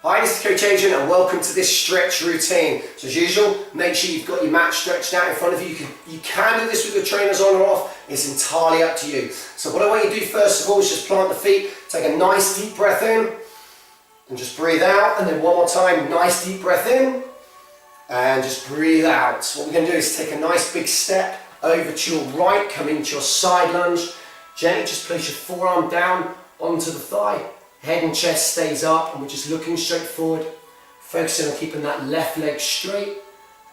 Hi, this is Coach Adrian and welcome to this stretch routine. So as usual, make sure you've got your mat stretched out in front of you. You can do this with your trainers on or off. It's entirely up to you. So what I want you to do first of all is just plant the feet, take a nice deep breath in and just breathe out, and then one more time, nice deep breath in and just breathe out. So what we're going to do is take a nice big step over to your right, come into your side lunge. Gently just place your forearm down onto the thigh. Head and chest stays up and we're just looking straight forward, focusing on keeping that left leg straight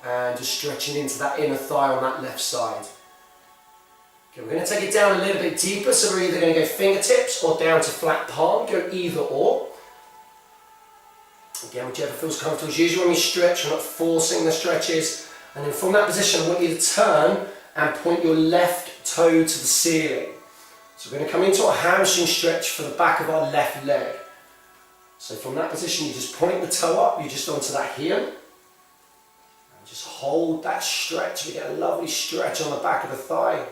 and just stretching into that inner thigh on that left side. Okay, we're going to take it down a little bit deeper, so we're either going to go fingertips or down to flat palm, go either or. Again, whichever feels comfortable. As usual when we stretch, we're not forcing the stretches, and then from that position I want you to turn and point your left toe to the ceiling. So we're going to come into a hamstring stretch for the back of our left leg. So from that position you just point the toe up, you just onto that heel. And just hold that stretch. We get a lovely stretch on the back of the thigh.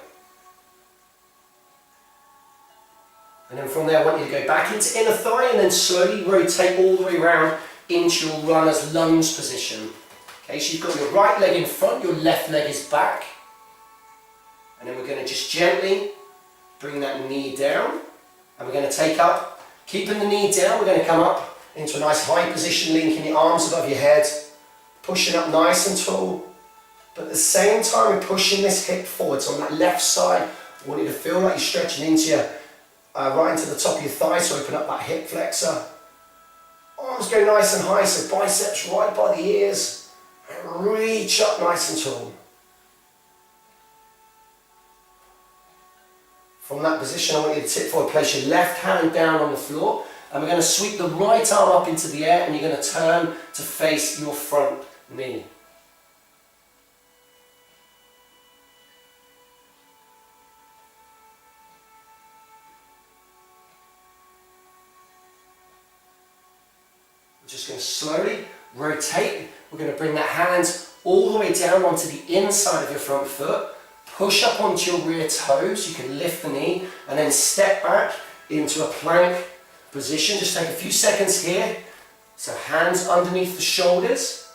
And then from there I want you to go back into inner thigh and then slowly rotate all the way around into your runner's lunge position. Okay, so you've got your right leg in front, your left leg is back. And then we're going to just gently bring that knee down, and we're going to take up, keeping the knee down, we're going to come up into a nice high position, linking your arms above your head, pushing up nice and tall, but at the same time we're pushing this hip forward. So on that left side, I want you to feel like you're stretching into your, right into the top of your thigh, so open up that hip flexor. Arms go nice and high, so biceps right by the ears, and reach up nice and tall. From that position, I want you to tip forward, place your left hand down on the floor, and we're going to sweep the right arm up into the air, and you're going to turn to face your front knee. We're just going to slowly rotate. We're going to bring that hand all the way down onto the inside of your front foot. Push up onto your rear toes, you can lift the knee and then step back into a plank position. Just take a few seconds here. So hands underneath the shoulders,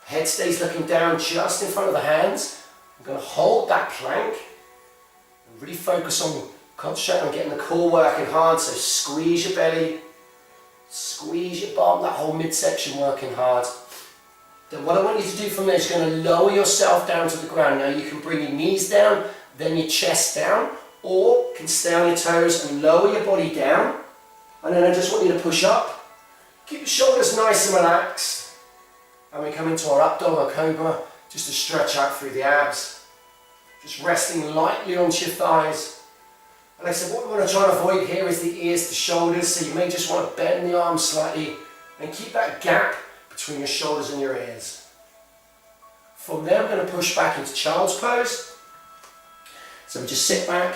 head stays looking down just in front of the hands. I'm going to hold that plank and really focus on, concentrate on getting the core working hard. So squeeze your belly, squeeze your bum, that whole midsection working hard. Then what I want you to do from there is going to lower yourself down to the ground. Now you can bring your knees down, then your chest down, or you can stay on your toes and lower your body down. And then I just want you to push up. Keep your shoulders nice and relaxed. And we come into our up dog or cobra, just to stretch out through the abs. Just resting lightly onto your thighs. And like I said, what we want to try and avoid here is the ears to shoulders, so you may just want to bend the arms slightly and keep that gap between your shoulders and your ears. From there, I'm going to push back into child's pose. So we just sit back,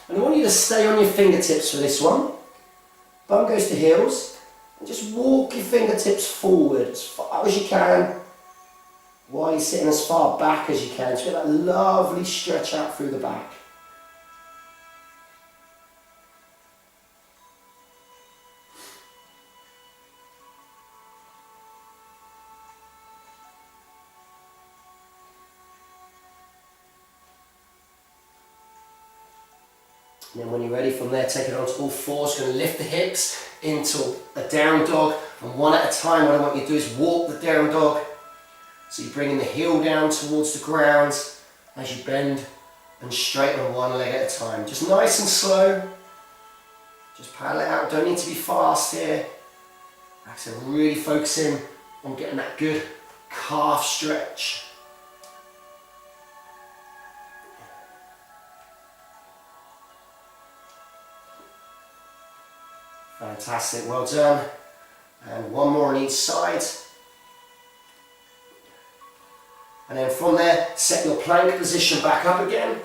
and I want you to stay on your fingertips for this one. Bum goes to heels, and just walk your fingertips forward as far as you can, while you're sitting as far back as you can. So get that lovely stretch out through the back. And then when you're ready from there, take it onto all fours. Going to lift the hips into a down dog, and one at a time what I want you to do is walk the down dog. So you're bringing the heel down towards the ground as you bend and straighten one leg at a time. Just nice and slow. Just paddle it out. Don't need to be fast here. Like I said, really focusing on getting that good calf stretch. Fantastic, well done. And one more on each side. And then from there, set your plank position back up again.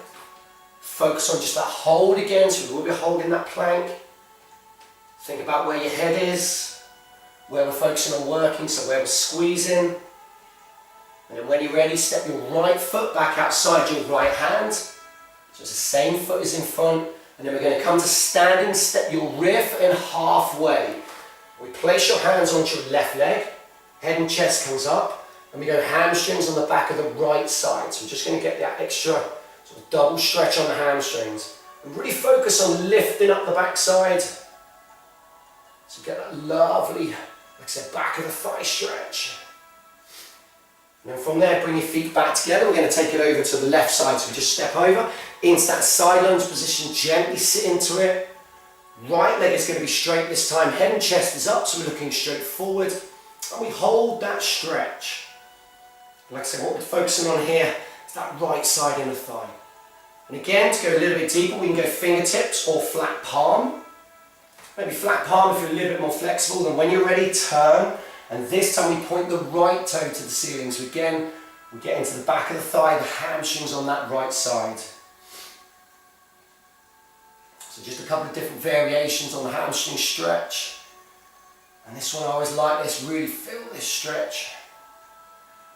Focus on just that hold again, so we will be holding that plank. Think about where your head is, where we're focusing on working, so where we're squeezing. And then when you're ready, step your right foot back outside your right hand. So it's the same foot is in front. And then we're going to come to standing, step your rear foot in halfway. We place your hands onto your left leg, head and chest comes up, and we go hamstrings on the back of the right side. So we're just going to get that extra sort of double stretch on the hamstrings. And really focus on lifting up the back side. So get that lovely, like I said, back of the thigh stretch. And then from there, bring your feet back together. We're going to take it over to the left side. So we just step over into that side lunge position, gently sit into it. Right leg is going to be straight this time. Head and chest is up, so we're looking straight forward. And we hold that stretch. Like I said, what we're focusing on here is that right side inner thigh. And again, to go a little bit deeper, we can go fingertips or flat palm. Maybe flat palm if you're a little bit more flexible. Then when you're ready, turn. And this time we point the right toe to the ceiling. So again, we get into the back of the thigh, the hamstrings on that right side. So just a couple of different variations on the hamstring stretch. And this one I always like this, really feel this stretch.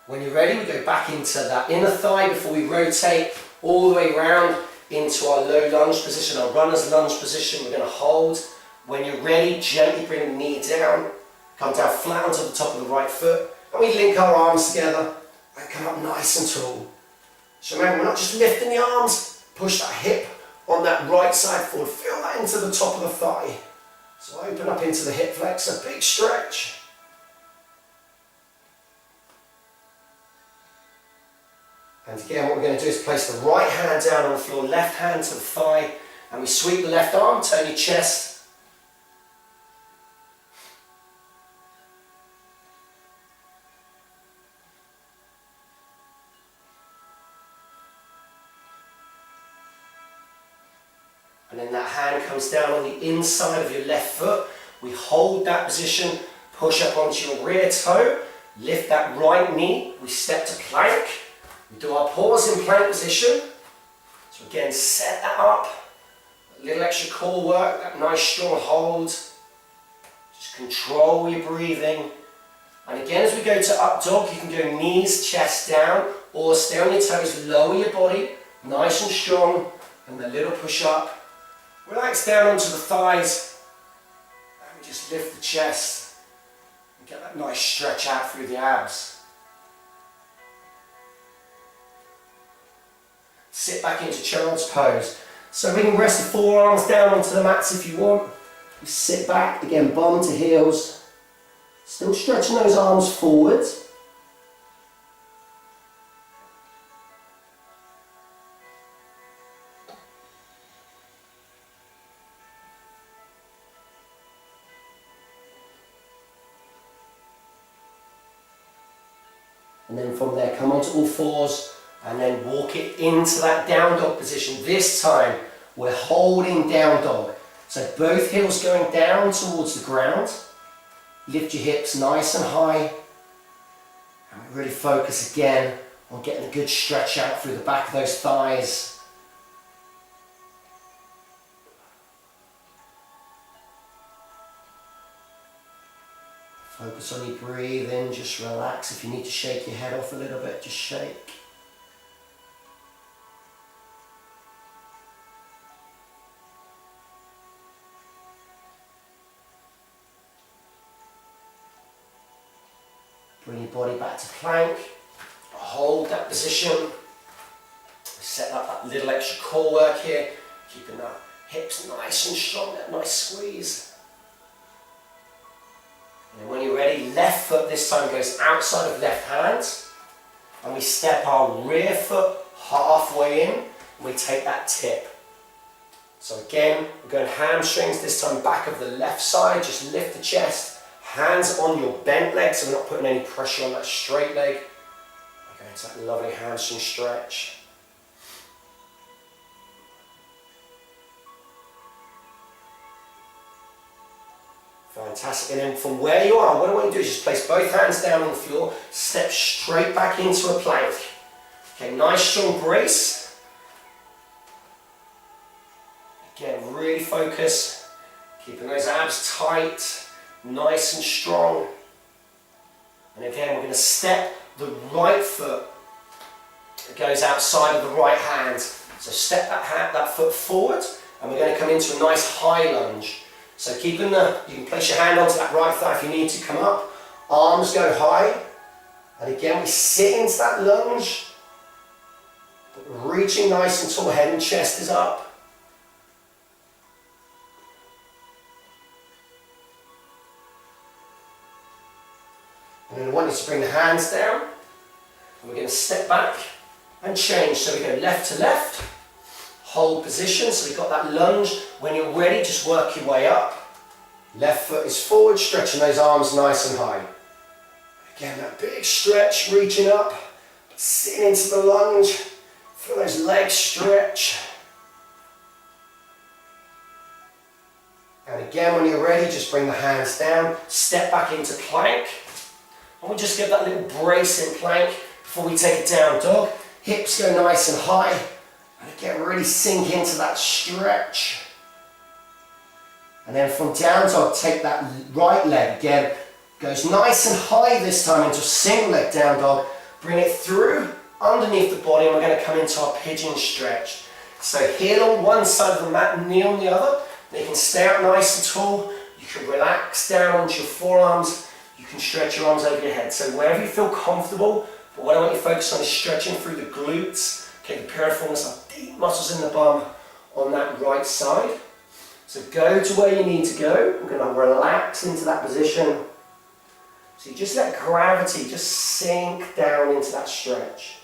When you're ready, we go back into that inner thigh before we rotate all the way around into our low lunge position, our runner's lunge position. We're going to hold. When you're ready, gently bring the knee down, come down flat onto the top of the right foot, and we link our arms together and come up nice and tall. So remember, we're not just lifting the arms, push that hip on that right side forward, feel that into the top of the thigh. So open up into the hip flexor, big stretch. And again, what we're going to do is place the right hand down on the floor, left hand to the thigh, and we sweep the left arm, turn your chest. And then that hand comes down on the inside of your left foot. We hold that position, push up onto your rear toe, lift that right knee, we step to plank. We do our pause in plank position. So again, set that up. A little extra core work, that nice strong hold. Just control your breathing. And again, as we go to up dog, you can go knees, chest down, or stay on your toes, lower your body, nice and strong, and a little push up. Relax down onto the thighs, and we just lift the chest, and get that nice stretch out through the abs. Sit back into child's pose. So we can rest the forearms down onto the mats if you want. We sit back, again, bum to heels. Still stretching those arms forwards. And then from there, come onto all fours and then walk it into that down dog position. This time, we're holding down dog. So both heels going down towards the ground. Lift your hips nice and high. And we really focus again on getting a good stretch out through the back of those thighs. Focus on your breathing, just relax. If you need to shake your head off a little bit, just shake. Bring your body back to plank. Hold that position. Set up that little extra core work here, keeping that hips nice and strong, that nice squeeze. And when you're ready, left foot this time goes outside of left hand, and we step our rear foot halfway in, and we take that tip. So again, we're going hamstrings, this time back of the left side, just lift the chest, hands on your bent leg, so we're not putting any pressure on that straight leg. Okay, it's that lovely hamstring stretch. Fantastic, and then from where you are, what I want you to do is just place both hands down on the floor, step straight back into a plank. Okay, nice strong brace. Again, really focus, keeping those abs tight, nice and strong. And again, we're going to step the right foot that goes outside of the right hand. So step that foot forward, and we're going to come into a nice high lunge. So you can place your hand onto that right thigh if you need to come up. Arms go high. And again, we sit into that lunge. Reaching nice and tall, head and chest is up. And then I want you to bring the hands down. And we're going to step back and change. So we go left to left. Hold position, so we've got that lunge. When you're ready, just work your way up. Left foot is forward, stretching those arms nice and high. Again, that big stretch, reaching up, sitting into the lunge. Feel those legs stretch. And again, when you're ready, just bring the hands down, step back into plank. And we just give that little brace in plank before we take a down dog. Hips go nice and high. And again, really sink into that stretch. And then from down dog, take that right leg again. Goes nice and high this time into a single leg down dog. Bring it through underneath the body, and we're going to come into our pigeon stretch. So heel on one side of the mat, knee on the other. You can stay out nice and tall. You can relax down onto your forearms. You can stretch your arms over your head. So wherever you feel comfortable, but what I want you to focus on is stretching through the glutes. Okay, the piriformis, our deep muscles in the bum on that right side. So go to where you need to go. We're going to relax into that position. So you just let gravity just sink down into that stretch.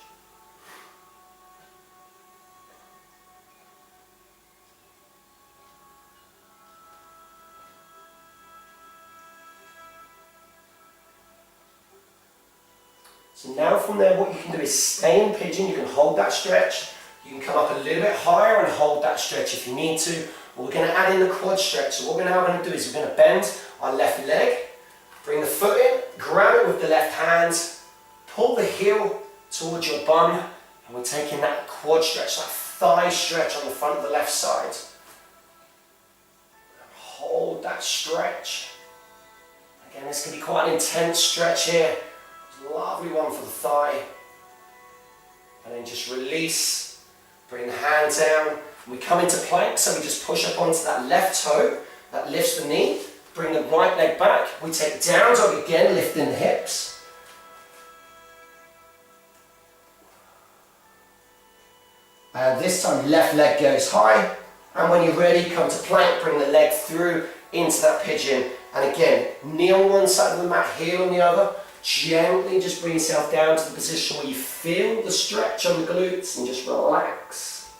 So now from there, what you can do is stay in pigeon. You can hold that stretch. You can come up a little bit higher and hold that stretch if you need to. But we're going to add in the quad stretch. So what we're now going to do is we're going to bend our left leg, bring the foot in, grab it with the left hand, pull the heel towards your bum, and we're taking that quad stretch, that thigh stretch on the front of the left side. And hold that stretch. Again, this can be quite an intense stretch here. Lovely one for the thigh. And then just release. Bring the hand down. We come into plank, so we just push up onto that left toe. That lifts the knee. Bring the right leg back. We take down dog again, lifting the hips. And this time left leg goes high. And when you're ready, come to plank. Bring the leg through into that pigeon. And again, knee on one side of the mat, heel on the other. Gently just bring yourself down to the position where you feel the stretch on the glutes and just relax.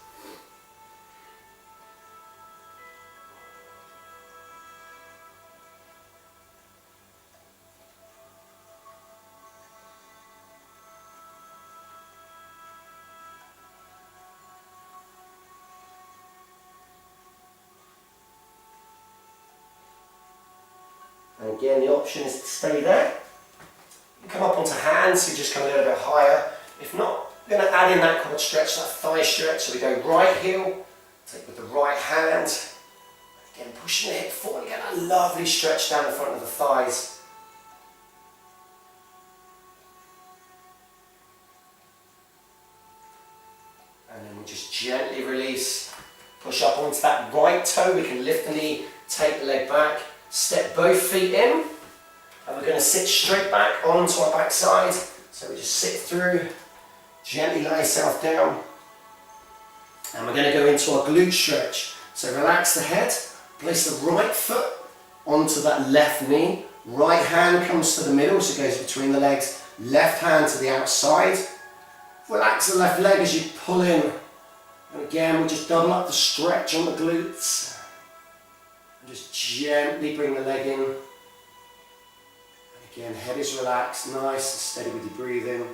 And again, the option is to stay there. Come up onto hands, so you just come a little bit higher. If not, we're going to add in that quad stretch, that thigh stretch. So we go right heel, take with the right hand. Again, pushing the hip forward, you get that lovely stretch down the front of the thighs. And then we just gently release. Push up onto that right toe. We can lift the knee, take the leg back, step both feet in. And we're going to sit straight back onto our back side. So we just sit through, gently lay yourself down. And we're going to go into our glute stretch. So relax the head, place the right foot onto that left knee. Right hand comes to the middle, so it goes between the legs. Left hand to the outside. Relax the left leg as you pull in. And again, we'll just double up the stretch on the glutes. And just gently bring the leg in. Again, head is relaxed, nice and steady with your breathing.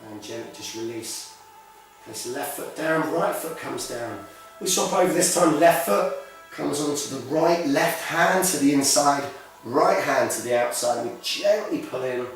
And gently just release. Place the left foot down, right foot comes down. We swap over this time, left foot comes onto the right, left hand to the inside, right hand to the outside. We gently pull in.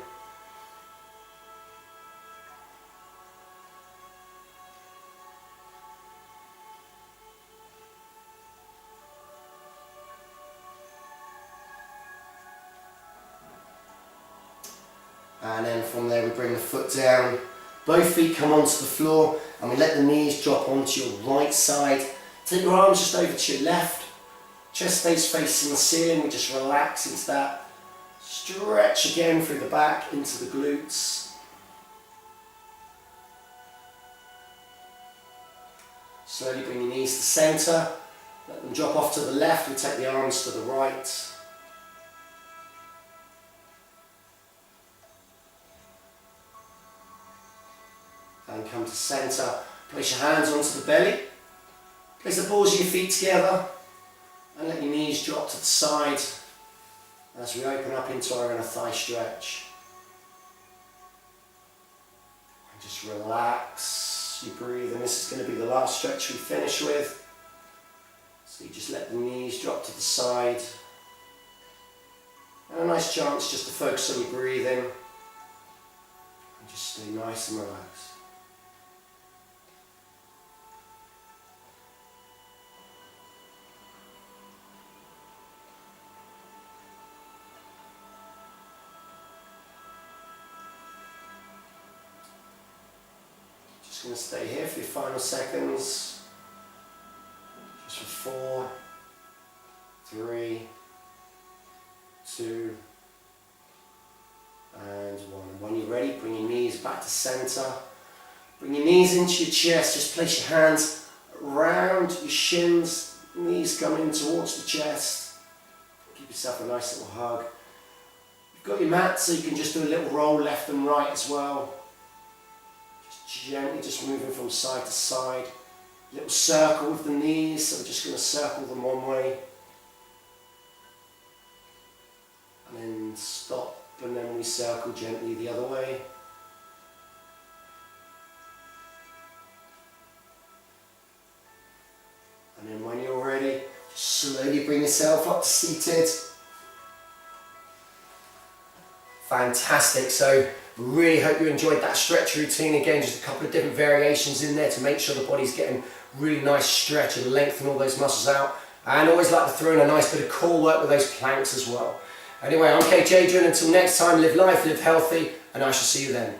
And then from there we bring the foot down. Both feet come onto the floor and we let the knees drop onto your right side. Take your arms just over to your left. Chest stays facing the ceiling. We just relax into that. Stretch again through the back into the glutes. Slowly bring your knees to center. Let them drop off to the left. We take the arms to the right. And come to center. Place your hands onto the belly. Place the balls of your feet together. And let your knees drop to the side as we open up into our inner thigh stretch. And just relax. You breathe, and this is going to be the last stretch we finish with. So you just let the knees drop to the side. And a nice chance just to focus on your breathing. And just stay nice and relaxed. Just going to stay here for your final seconds. Just for 4, 3, 2, and 1. When you're ready, bring your knees back to center. Bring your knees into your chest. Just place your hands around your shins. Knees coming towards the chest. Give yourself a nice little hug. You've got your mat, so you can just do a little roll left and right as well. Gently just moving from side to side. Little circle with the knees, so we're just going to circle them one way. And then stop, and then we circle gently the other way. And then when you're ready, just slowly bring yourself up to seated. Fantastic. So really hope you enjoyed that stretch routine. Again, just a couple of different variations in there to make sure the body's getting really nice stretch and lengthen all those muscles out. And always like to throw in a nice bit of core work with those planks as well. Anyway, I'm KJ, and until next time, live life, live healthy, and I shall see you then.